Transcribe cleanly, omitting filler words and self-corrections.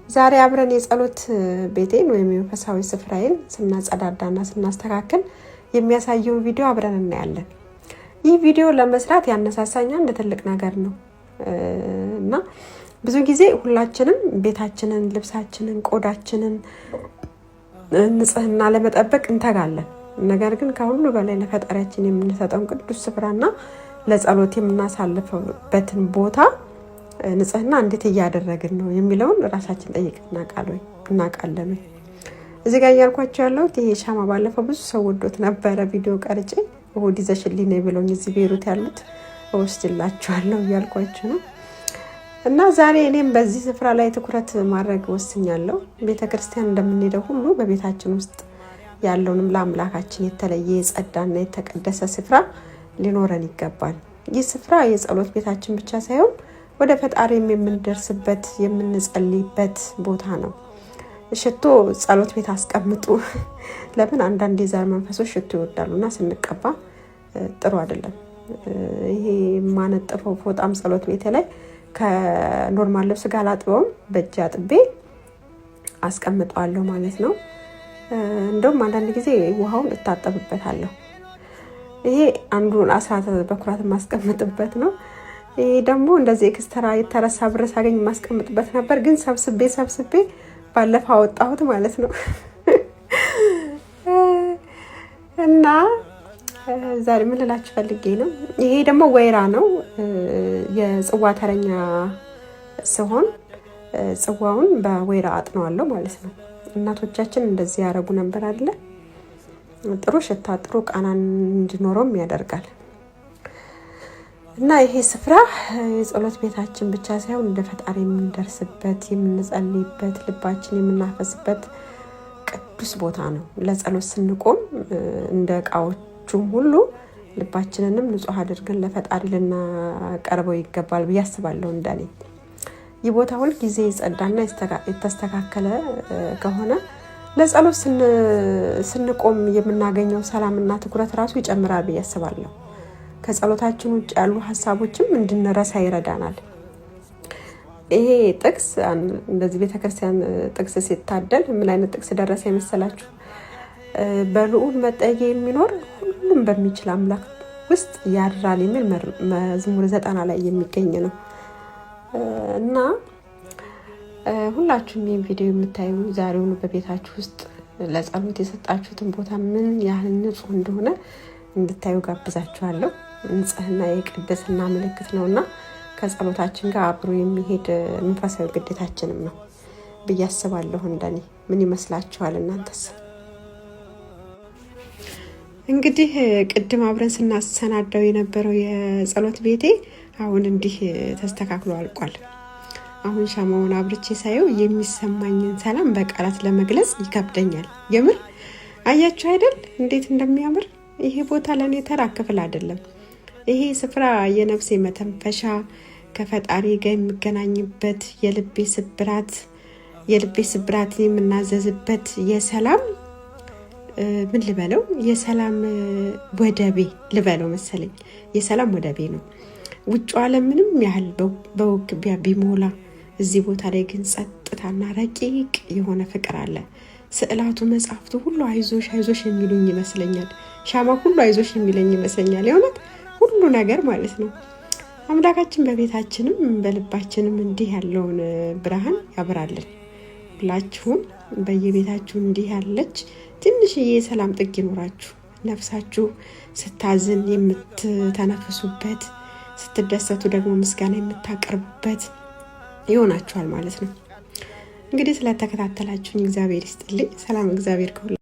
ዛሬ አብረን የጸሎት ቤቴን ወይም የመንፈሳዊ ስፍራዬን ስናጸዳዳና ስናስተካክል የሚያሳየው ቪዲዮ አብረን እናያለን። ይህ ቪዲዮ ለመስራት ያነሳሳኛል እንደ ትልቅ ነገር ነው እና ብዙ ጊዜ ሁላችንም ቤታችንን፣ ልብሳችንን፣ ቆዳችንን ንጽህና ለመጠበቅ እንተጋለን። ነገር ግን ከሁሉ በላይ ለፈጣሪያችን የምንሰጠው ቅዱስ ስፍራና ለጸሎት የምናሳልፈውበትን ቦታ ንጽህና እንዴት እያደረግን ነው የሚለውን ራሳችን ጠይቀን እናውቃለን። እዚህ ጋር ያልኳችሁ ያለሁት ይሄ ሻማ ባለፈው ብዙ ሰው ወዶት ነበረ ቪዲዮ ቀርጬ እሁድ ይዘሽልኝ ነው ብሎኝ እዚህ ቤሩት ያሉት ወስድላችኋለሁ እያልኳችሁ ነው። እና ዛሬ እኔም በዚህ ስፍራ ላይ ትኩረት ማድረግ ወስኛለሁ። ቤተክርስቲያን እንደምንሄደው ሁሉ በቤታችን ውስጥ ያለውንም ለአምላካችን የተለየ የጸዳና የተቀደሰ ስፍራ ሊኖረን ይገባል። ይህ ስፍራ የጸሎት ቤታችን ብቻ ሳይሆን ወደ ፈጣሪም የምንደርስበት የምንጸልይበት ቦታ ነው። ሽቶ ጸሎት ቤት አስቀምጡ። ለምን አንዳንድ የዛር መንፈሶች ሽቶ ይወዳሉና ስንቀባ ጥሩ አይደለም። ይሄ ማነጥፈው ፎጣም ጸሎት ቤት ላይ ከኖርማል ልብስ ጋር አጥበው በእጅ አጥቤ አስቀምጣለሁ ማለት ነው። እንደውም አንዳንድ ጊዜ ውሃውን እታጠብበታለሁ። ይሄ አንዱን አስራት በኩራት ማስቀምጥበት ነው። ይሄ ደግሞ እንደዚህ ኤክስትራ የተረሳ ብር ሳገኝ ማስቀምጥበት ነበር፣ ግን ሰብስቤ ባለፈው አወጣሁት ማለት ነው። እና ዛሬ ምን ልላችሁ ፈልጌ ነው፣ ይሄ ደግሞ ወይራ ነው። የጽዋ ተረኛ ሲሆን ጽዋውን በወይራ አጥነዋለሁ ማለት ነው። እናቶቻችን እንደዚህ ያረጉ ነበር አይደለ? ጥሩ ሽታ ጥሩ ቃናን እንዲኖረውም ያደርጋል። እና ይሄ ስፍራ የጸሎት ቤታችን ብቻ ሳይሆን እንደ ፈጣሪ የምንደርስበት የምንጸልይበት ልባችን የምናፈስበት ቅዱስ ቦታ ነው። ለጸሎት ስንቆም እንደ እቃዎቹም ሁሉ ልባችንንም ንጹህ አድርገን ለፈጣሪ ልናቀርበው ይገባል ብዬ አስባለሁ። እንደኔ ይህ ቦታ ሁል ጊዜ የጸዳና የተስተካከለ ከሆነ ለጸሎት ስንቆም የምናገኘው ሰላምና ትኩረት ራሱ ይጨምራል ብዬ አስባለሁ። ከጸሎታችን ውጭ ያሉ ሀሳቦችም እንድንረሳ ይረዳናል። ይሄ ጥቅስ እንደዚህ ቤተክርስቲያን ጥቅስ ሲታደል ምን አይነት ጥቅስ ደረሰ የመሰላችሁ? በልዑል መጠጊያ የሚኖር ሁሉም በሚችል አምላክ ውስጥ ያድራል የሚል መዝሙር 90 ላይ የሚገኝ ነው። እና ሁላችሁም ይህን ቪዲዮ የምታዩ ዛሬውኑ በቤታችሁ ውስጥ ለጸሎት የሰጣችሁትን ቦታ ምን ያህል ንጹህ እንደሆነ እንድታዩ ጋብዛችኋለሁ። ንጽህና የቅድስና ምልክት ነውና ከጸሎታችን ጋር አብሮ የሚሄድ መንፈሳዊ ግዴታችንም ነው ብዬ አስባለሁ። እንደኔ ምን ይመስላችኋል እናንተስ? እንግዲህ ቅድም አብረን ስናሰናዳው የነበረው የጸሎት ቤቴ አሁን እንዲህ ተስተካክሎ አልቋል። አሁን ሻማውን አብርቼ ሳየው የሚሰማኝን ሰላም በቃላት ለመግለጽ ይከብደኛል። የምር አያችሁ አይደል እንዴት እንደሚያምር። ይሄ ቦታ ለኔ ተራ ክፍል አይደለም። ይሄ ስፍራ የነፍሴ መተንፈሻ፣ ከፈጣሪ ጋር የምገናኝበት፣ የልቤ ስብራት የምናዘዝበት የሰላም ምን ልበለው የሰላም ወደቤ ልበለው መሰለኝ። የሰላም ወደቤ ነው። ውጭ ዓለም ምንም ያህል በውክቢያ ቢሞላ እዚህ ቦታ ላይ ግን ጸጥታና ረቂቅ የሆነ ፍቅር አለ። ስዕላቱ፣ መጽሐፍቱ ሁሉ አይዞሽ የሚሉኝ ይመስለኛል። ሻማ ሁሉ አይዞሽ የሚለኝ ይመስለኛል። የሆነት ሁሉ ነገር ማለት ነው። አምላካችን በቤታችንም በልባችንም እንዲህ ያለውን ብርሃን ያብራልን። ሁላችሁም በየቤታችሁ እንዲህ ያለች ትንሽዬ ሰላም ጥግ ይኖራችሁ። ነፍሳችሁ ስታዝን የምትተነፍሱበት፣ ስትደሰቱ ደግሞ ምስጋና የምታቀርቡበት ይሆናችኋል ማለት ነው። እንግዲህ ስለተከታተላችሁኝ እግዚአብሔር ይስጥልኝ። ሰላም እግዚአብሔር ከሁሉ